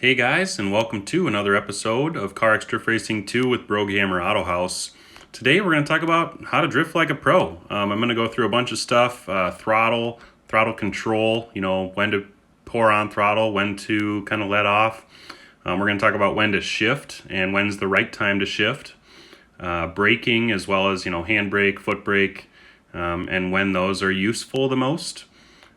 Hey guys, and welcome to another episode of CarX Drift Racing 2 with BrogAutohaus. Today we're going to talk about how to drift like a pro. I'm going to go through a bunch of stuff, throttle control, when to pour on throttle, when to kind of let off. We're going to talk about when to shift and when's the right time to shift. Braking as well as, hand brake, foot brake, and when those are useful the most,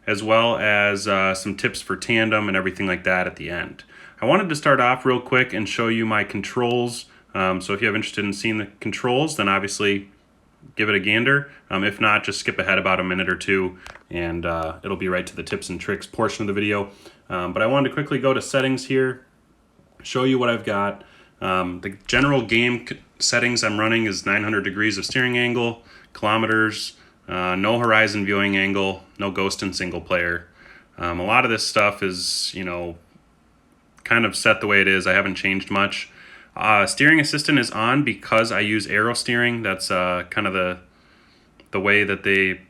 as well as some tips for tandem and everything like that at the end. I wanted to start off real quick and show you my controls. So if you have interested in seeing the controls, then obviously give it a gander. If not, just skip ahead about a minute or two and it'll be right to the tips and tricks portion of the video. But I wanted to quickly go to settings here, show you what I've got. The general game settings I'm running is 900 degrees of steering angle, kilometers, no horizon viewing angle, no ghost in single player. A lot of this stuff is, kind of set the way it is. I haven't changed much. Steering assistant is on because I use arrow steering. That's kind of the way that they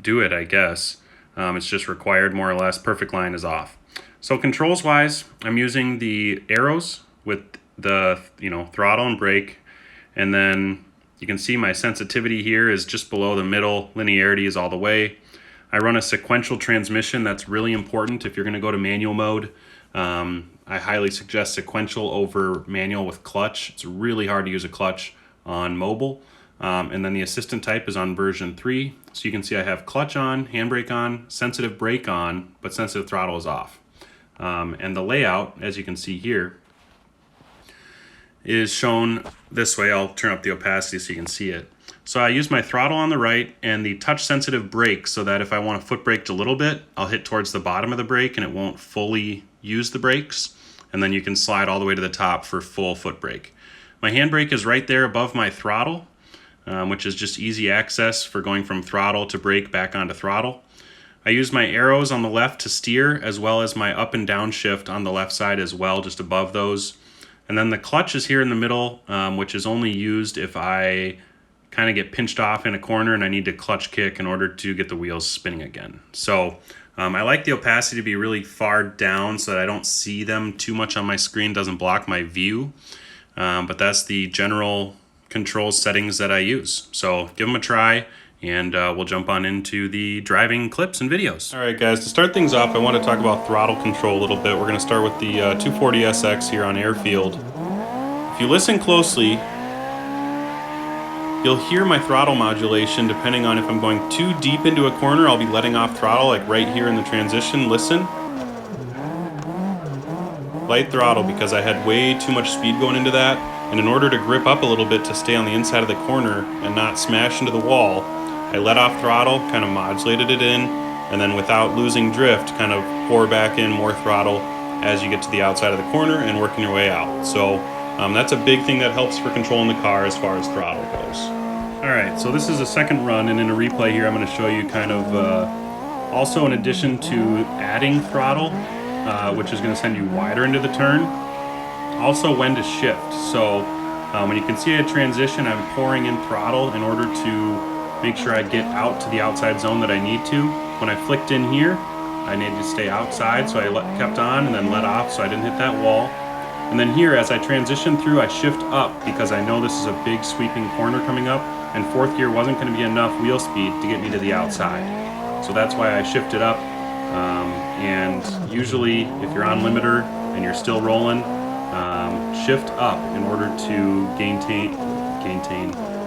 do it, I guess. It's just required more or less. Perfect line is off. So controls wise, I'm using the arrows with the throttle and brake, and then you can see my sensitivity here is just below the middle. Linearity is all the way. I run a sequential transmission. That's really important if you're going to go to manual mode. I highly suggest sequential over manual with clutch. It's really hard to use a clutch on mobile. And then the assistant type is on version 3. So you can see I have clutch on, handbrake on, sensitive brake on, but sensitive throttle is off. And the layout, as you can see here, is shown this way. I'll turn up the opacity so you can see it. So I use my throttle on the right and the touch sensitive brake so that if I want to foot brake a little bit, I'll hit towards the bottom of the brake and it won't fully use the brakes. And then you can slide all the way to the top for full foot brake. My handbrake is right there above my throttle, which is just easy access for going from throttle to brake back onto throttle. I use my arrows on the left to steer, as well as my up and down shift on the left side as well, just above those. And then the clutch is here in the middle, which is only used if I kind of get pinched off in a corner and I need to clutch kick in order to get the wheels spinning again. So I like the opacity to be really far down so that I don't see them too much on my screen, doesn't block my view. But that's the general control settings that I use. So give them a try and we'll jump on into the driving clips and videos. All right guys, to start things off, I want to talk about throttle control a little bit. We're going to start with the 240SX here on Airfield. If you listen closely, you'll hear my throttle modulation depending on if I'm going too deep into a corner. I'll be letting off throttle, like right here in the transition. Listen. Light throttle because I had way too much speed going into that. And in order to grip up a little bit to stay on the inside of the corner and not smash into the wall, I let off throttle, kind of modulated it in, and then without losing drift, kind of pour back in more throttle as you get to the outside of the corner and working your way out. So that's a big thing that helps for controlling the car as far as throttle goes. Alright, so this is a second run, and in a replay here I'm going to show you kind of also in addition to adding throttle, which is going to send you wider into the turn, also when to shift. So when you can see a transition, I'm pouring in throttle in order to make sure I get out to the outside zone that I need to. When I flicked in here, I needed to stay outside, so I kept on and then let off so I didn't hit that wall. And then here, as I transition through, I shift up because I know this is a big sweeping corner coming up, and fourth gear wasn't going to be enough wheel speed to get me to the outside. So that's why I shifted up. And usually, if you're on limiter and you're still rolling, shift up in order to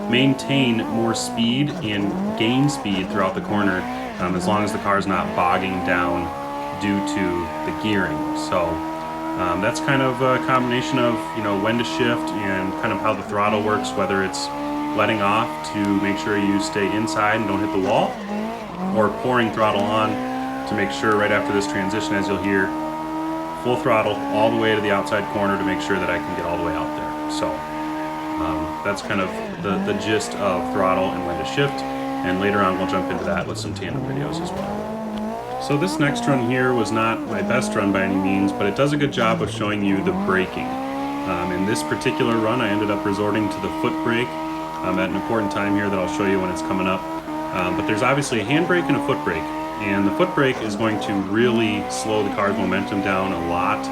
maintain more speed and gain speed throughout the corner, as long as the car's not bogging down due to the gearing. So that's kind of a combination of when to shift and kind of how the throttle works, whether it's letting off to make sure you stay inside and don't hit the wall, or pouring throttle on to make sure right after this transition, as you'll hear, full throttle all the way to the outside corner to make sure that I can get all the way out there. So that's kind of the gist of throttle and when to shift, and later on we'll jump into that with some tandem videos as well. So this next run here was not my best run by any means, but it does a good job of showing you the braking. In this particular run I ended up resorting to the foot brake at an important time here that I'll show you when it's coming up. But there's obviously a handbrake and a foot brake, and the foot brake is going to really slow the car's momentum down a lot.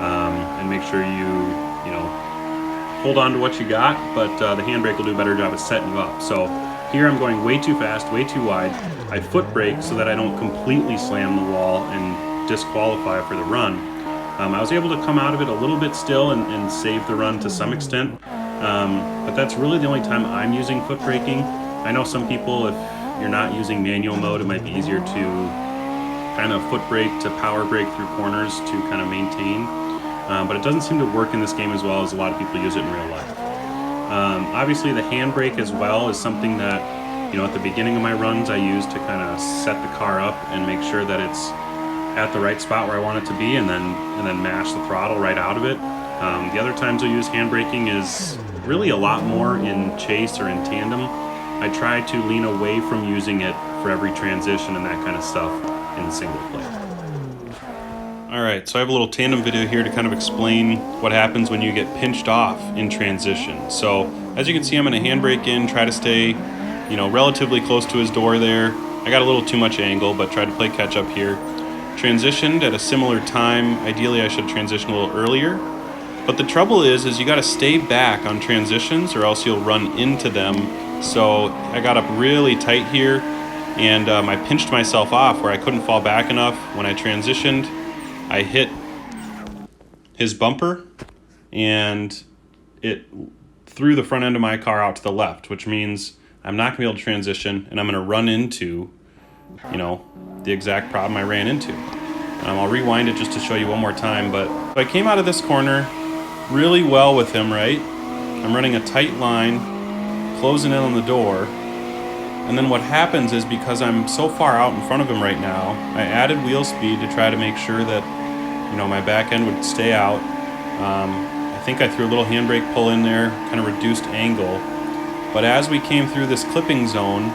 and make sure you know, hold on to what you got, but the handbrake will do a better job of setting you up. So here I'm going way too fast, way too wide. I foot brake so that I don't completely slam the wall and disqualify for the run. I was able to come out of it a little bit still and save the run to some extent, but that's really the only time I'm using foot braking. I know some people, if you're not using manual mode, it might be easier to kind of foot brake to power brake through corners to kind of maintain, but it doesn't seem to work in this game as well as a lot of people use it in real life. Obviously the handbrake as well is something that, you know, at the beginning of my runs I use to kind of set the car up and make sure that it's at the right spot where I want it to be, and then mash the throttle right out of it. The other times I use handbraking is really a lot more in chase or in tandem. I try to lean away from using it for every transition and that kind of stuff in single play. Alright, so I have a little tandem video here to kind of explain what happens when you get pinched off in transition. So as you can see, I'm going to handbrake in, try to stay, you know, relatively close to his door there. I got a little too much angle, but tried to play catch up here. Transitioned at a similar time. Ideally I should transition a little earlier, but the trouble is you got to stay back on transitions or else you'll run into them. So I got up really tight here, and I pinched myself off where I couldn't fall back enough. When I transitioned, I hit his bumper and it threw the front end of my car out to the left, which means I'm not gonna be able to transition and I'm gonna run into, you know, the exact problem I ran into. I'll rewind it just to show you one more time, but I came out of this corner really well with him, right? I'm running a tight line, closing in on the door, and then what happens is, because I'm so far out in front of him right now, I added wheel speed to try to make sure that, you know, my back end would stay out. I think I threw a little handbrake pull in there, kind of reduced angle, but as we came through this clipping zone,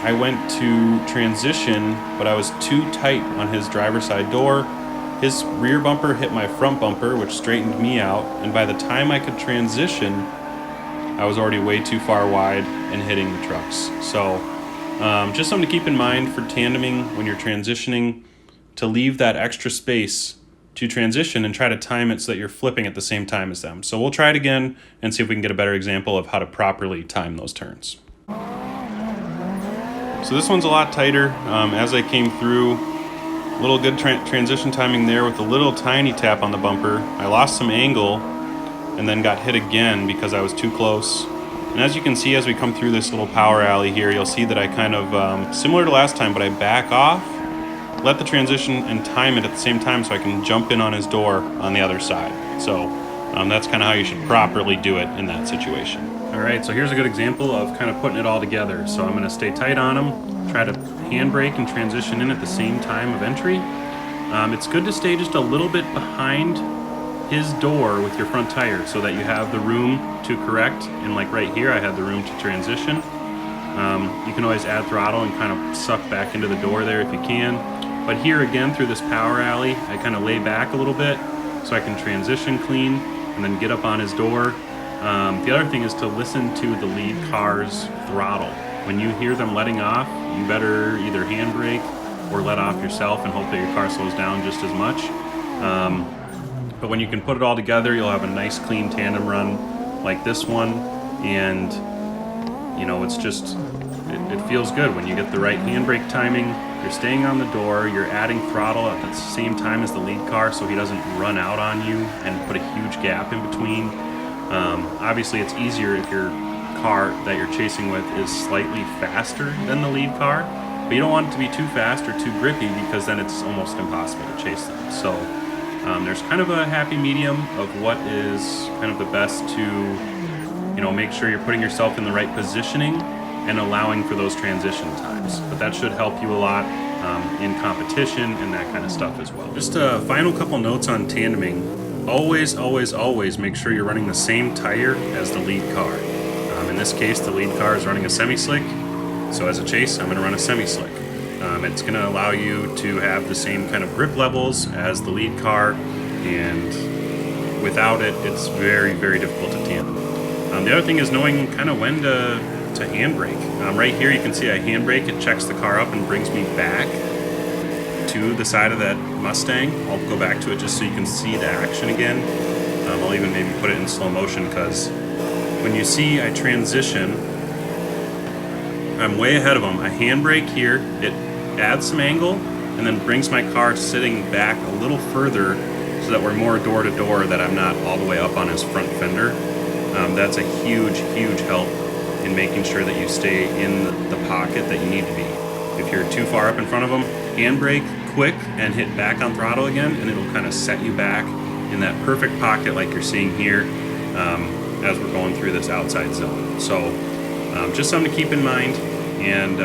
I went to transition, but I was too tight on his driver's side door. His rear bumper hit my front bumper, which straightened me out, and by the time I could transition, I was already way too far wide and hitting the trucks. So just something to keep in mind for tandeming when you're transitioning, to leave that extra space to transition and try to time it so that you're flipping at the same time as them. So we'll try it again and see if we can get a better example of how to properly time those turns. So this one's a lot tighter. As I came through, a little good transition timing there with a little tiny tap on the bumper. I lost some angle and then got hit again because I was too close. And as you can see, as we come through this little power alley here, you'll see that I kind of, similar to last time, but I back off, let the transition and time it at the same time so I can jump in on his door on the other side. So that's kind of how you should properly do it in that situation. Alright, so here's a good example of kind of putting it all together. So I'm going to stay tight on him, try to handbrake and transition in at the same time of entry. It's good to stay just a little bit behind his door with your front tire so that you have the room to correct, and like right here I had the room to transition. You can always add throttle and kind of suck back into the door there if you can, but here again through this power alley I kind of lay back a little bit so I can transition clean and then get up on his door. The other thing is to listen to the lead car's throttle. When you hear them letting off, you better either handbrake or let off yourself and hope that your car slows down just as much. But when you can put it all together, you'll have a nice clean tandem run like this one, and you know, it's just, it feels good when you get the right handbrake timing. You're staying on the door, you're adding throttle at the same time as the lead car so he doesn't run out on you and put a huge gap in between. Obviously it's easier if your car that you're chasing with is slightly faster than the lead car, but you don't want it to be too fast or too grippy because then it's almost impossible to chase them. So there's kind of a happy medium of what is kind of the best to, you know, make sure you're putting yourself in the right positioning and allowing for those transition times. But that should help you a lot in competition and that kind of stuff as well. Just a final couple notes on tandeming. Always, always, always make sure you're running the same tire as the lead car. In this case, the lead car is running a semi-slick, so as a chase, I'm going to run a semi-slick. It's going to allow you to have the same kind of grip levels as the lead car, and without it, it's very, very difficult to tandem. The other thing is knowing kind of when to handbrake. Right here, you can see I handbrake, it checks the car up and brings me back to the side of that Mustang. I'll go back to it just so you can see the action again. I'll even maybe put it in slow motion, because when you see I transition, I'm way ahead of them. I handbrake here, it adds some angle, and then brings my car sitting back a little further so that we're more door to door, that I'm not all the way up on his front fender. That's a huge, huge help in making sure that you stay in the pocket that you need to be. If you're too far up in front of them, handbrake quick and hit back on throttle again, and it'll kind of set you back in that perfect pocket like you're seeing here as we're going through this outside zone. So just something to keep in mind, and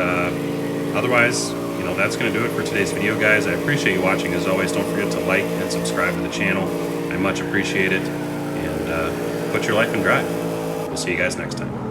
otherwise, you know, that's going to do it for today's video, guys. I appreciate you watching. As always, don't forget to like and subscribe to the channel. I much appreciate it, and put your life in drive. We'll see you guys next time.